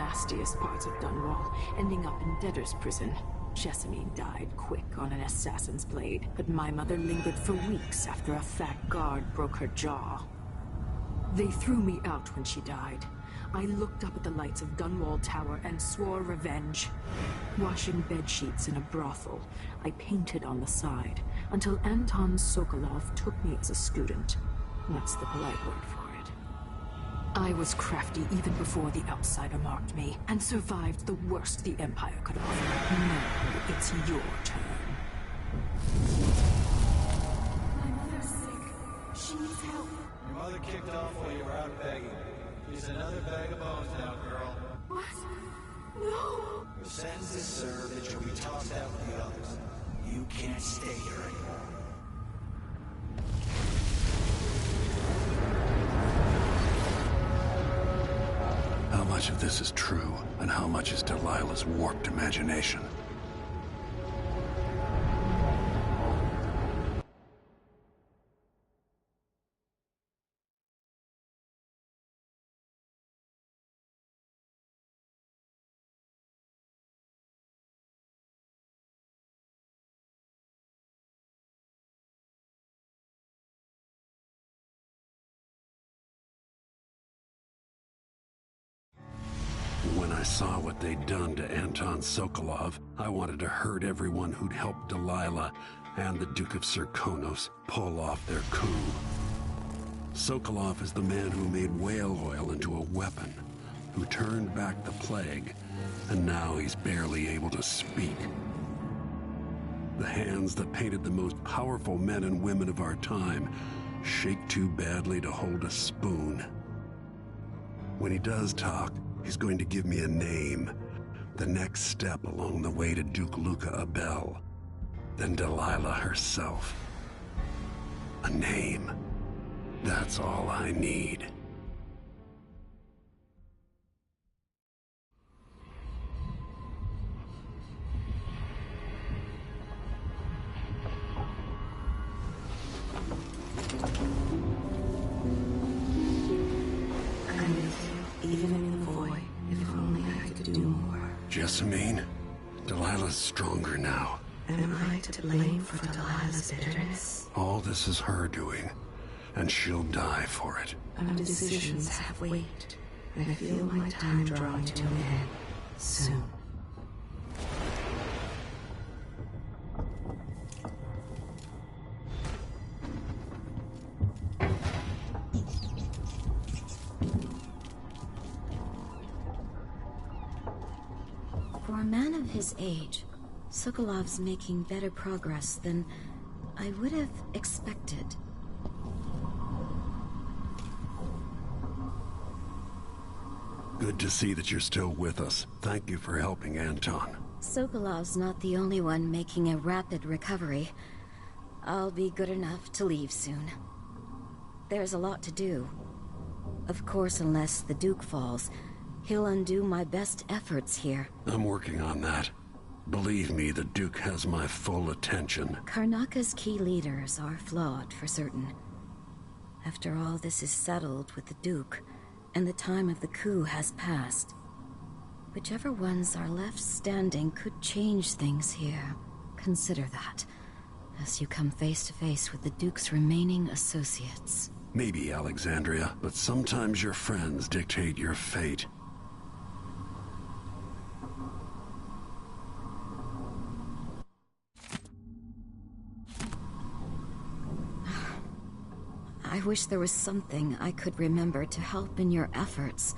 nastiest parts of Dunwall, ending up in debtor's prison. Jessamine died quick on an assassin's blade, but my mother lingered for weeks after a fat guard broke her jaw. They threw me out when she died. I looked up at the lights of Dunwall Tower and swore revenge. Washing bedsheets in a brothel, I painted on the side, until Anton Sokolov took me as a student. That's the polite word for it. I was crafty even before the outsider marked me, and survived the worst the Empire could offer. Now it's your turn. My mother's sick. She needs help. Your mother kicked off while you were out begging. She's another bag of bones now, girl. What? No! Your sentence is served and you'll be tossed out with the others. You can't stay here anymore. How much of this is true, and how much is Delilah's warped imagination? When I saw what they'd done to Anton Sokolov, I wanted to hurt everyone who'd helped Delilah and the Duke of Serkonos pull off their coup. Sokolov is the man who made whale oil into a weapon, who turned back the plague, and now he's barely able to speak. The hands that painted the most powerful men and women of our time shake too badly to hold a spoon. When he does talk, he's going to give me a name, the next step along the way to Duke Luca Abel, then Delilah herself. A name. That's all I need. Even in the void, if only I could do more. Jessamine, Delilah's stronger now. Am I to blame for Delilah's bitterness? All this is her doing, and she'll die for it. Our decisions have weight. I feel my time drawing to an end soon. For a man of his age, Sokolov's making better progress than I would have expected. Good to see that you're still with us. Thank you for helping Anton. Sokolov's not the only one making a rapid recovery. I'll be good enough to leave soon. There's a lot to do. Of course, unless the Duke falls, he'll undo my best efforts here. I'm working on that. Believe me, the Duke has my full attention. Karnaka's key leaders are flawed, for certain. After all this is settled with the Duke, and the time of the coup has passed, whichever ones are left standing could change things here. Consider that, as you come face to face with the Duke's remaining associates. Maybe, Alexandria, but sometimes your friends dictate your fate. I wish there was something I could remember to help in your efforts.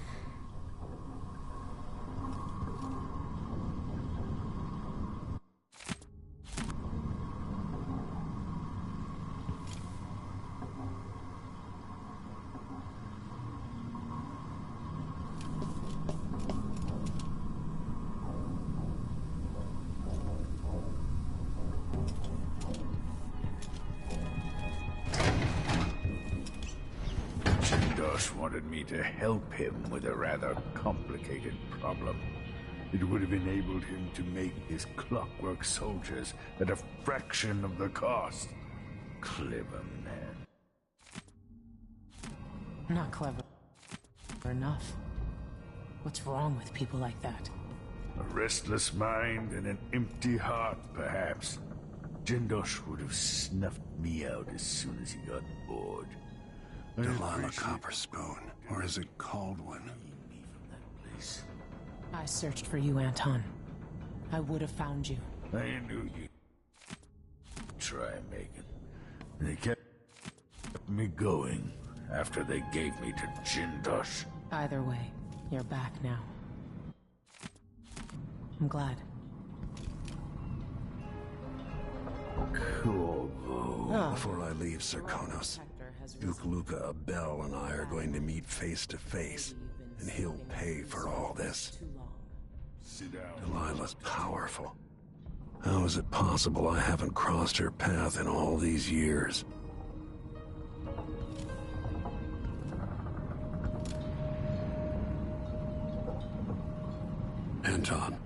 Wanted me to help him with a rather complicated problem. It would have enabled him to make his clockwork soldiers at a fraction of the cost. Clever man. Not clever enough. What's wrong with people like that? A restless mind and an empty heart, perhaps. Jindosh would have snuffed me out as soon as he got bored. Delilah Copperspoon, or is it Caldwin? Me from that place. I searched for you, Anton. I would have found you. I knew you'd try, Megan. They kept me going after they gave me to Jindosh. Either way, you're back now. I'm glad. Corvo. Before I leave Serkonos, Duke Luca Abel and I are going to meet face to face, and he'll pay for all this. Sit down. Delilah's powerful. How is it possible I haven't crossed her path in all these years? Anton,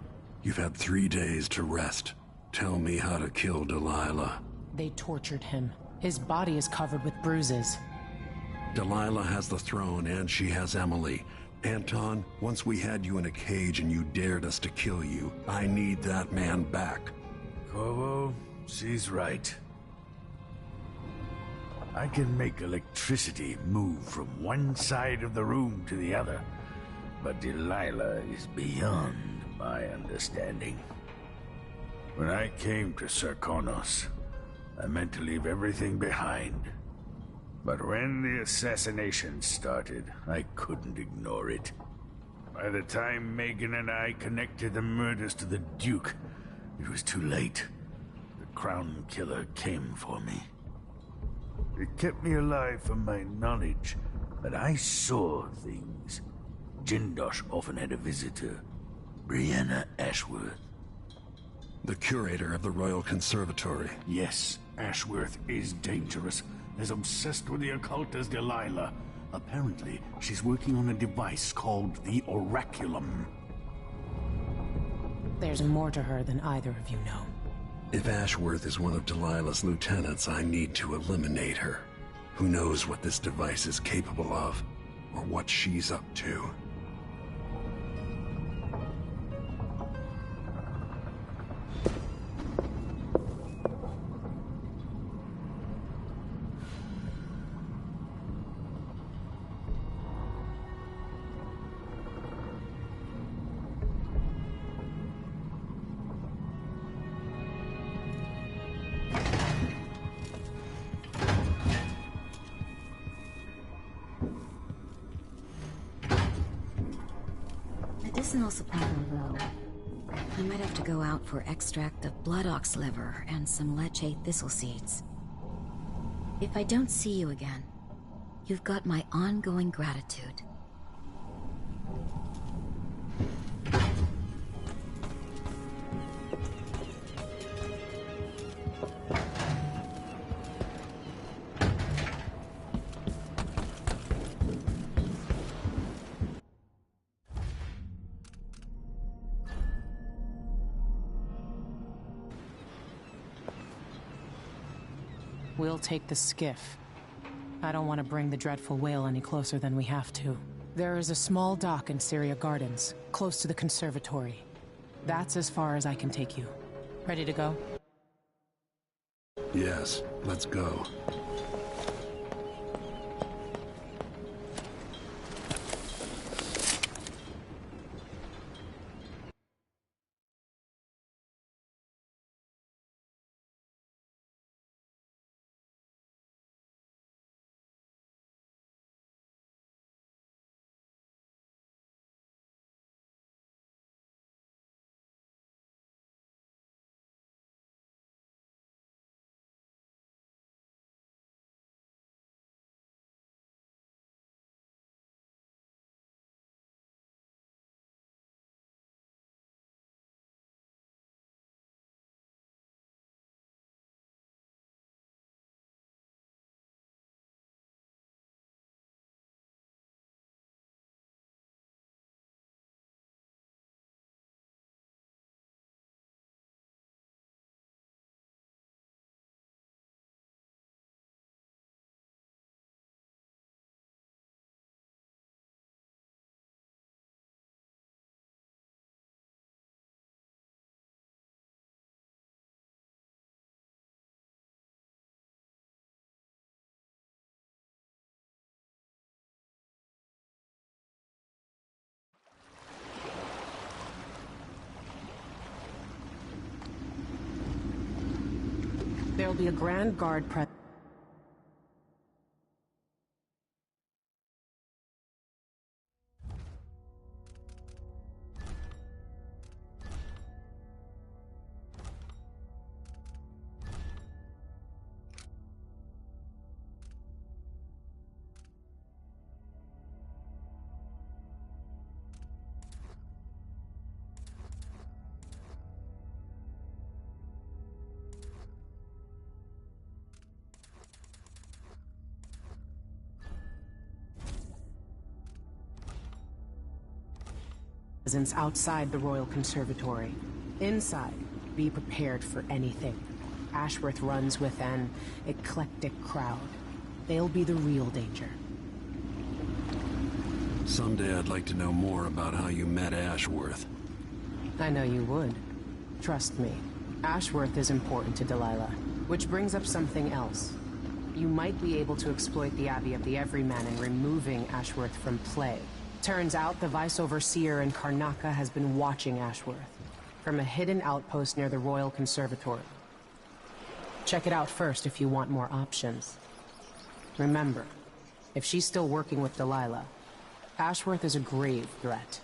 you've had 3 days to rest. Tell me how to kill Delilah. They tortured him. His body is covered with bruises. Delilah has the throne and she has Emily. Anton, once we had you in a cage and you dared us to kill you, I need that man back. Corvo, she's right. I can make electricity move from one side of the room to the other, but Delilah is beyond my understanding. When I came to Serkonos, I meant to leave everything behind. But when the assassination started, I couldn't ignore it. By the time Megan and I connected the murders to the Duke, it was too late. The Crown Killer came for me. It kept me alive from my knowledge that I saw things. Jindosh often had a visitor, Brianna Ashworth. The curator of the Royal Conservatory. Yes, Ashworth is dangerous. As obsessed with the occult as Delilah. Apparently, she's working on a device called the Oraculum. There's more to her than either of you know. If Ashworth is one of Delilah's lieutenants, I need to eliminate her. Who knows what this device is capable of, or what she's up to. Medicinal supply room. I might have to go out for extract of blood ox liver and some leche thistle seeds. If I don't see you again, you've got my ongoing gratitude. We'll take the skiff. I don't want to bring the dreadful whale any closer than we have to. There is a small dock in Syria Gardens, close to the conservatory. That's as far as I can take you. Ready to go? Yes, let's go. There'll be a Grand Guard presence outside the Royal Conservatory. Inside, be prepared for anything. Ashworth runs with an eclectic crowd. They'll be the real danger. Someday I'd like to know more about how you met Ashworth. I know you would. Trust me. Ashworth is important to Delilah. Which brings up something else. You might be able to exploit the Abbey of the Everyman in removing Ashworth from play. Turns out the Vice Overseer in Karnaca has been watching Ashworth from a hidden outpost near the Royal Conservatory. Check it out first if you want more options. Remember, if she's still working with Delilah, Ashworth is a grave threat.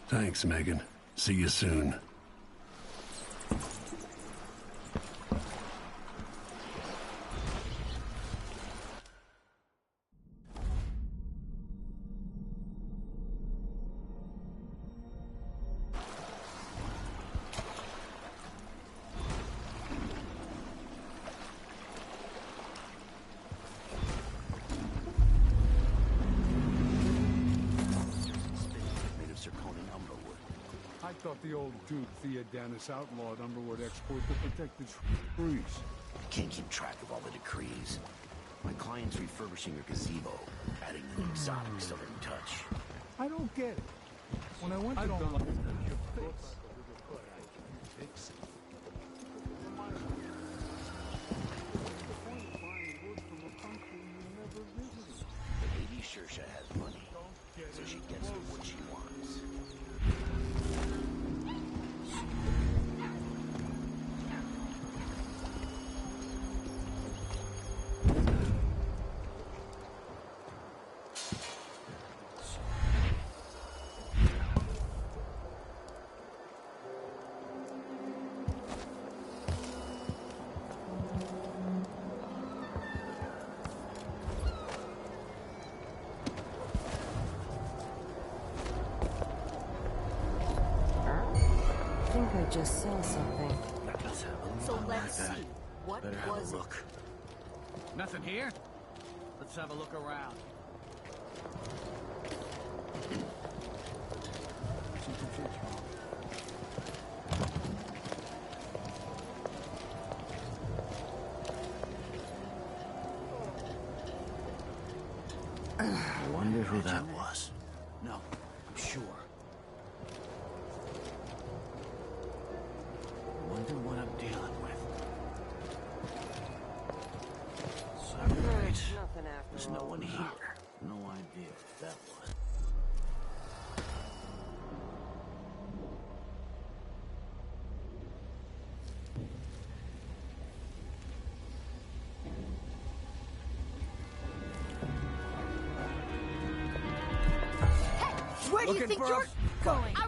Thanks, Megan. See you soon. I thought the old Duke Theodanis outlawed Umberwood export to protect the trees. I can't keep track of all the decrees. My client's refurbishing her gazebo, adding an exotic southern touch. I don't get it. When I went to Delilah, your face. Fix it. The Lady Shersha has money, so she gets what she wants. I think I just saw something. Let's have a look. So let's see. What Better have was a it? look. Nothing here? Let's have a look around. I wonder who that was. No, I'm sure. I wonder what I'm dealing with. Right. Nothing after There's no one here. No idea what that was. Where do you think you're going? I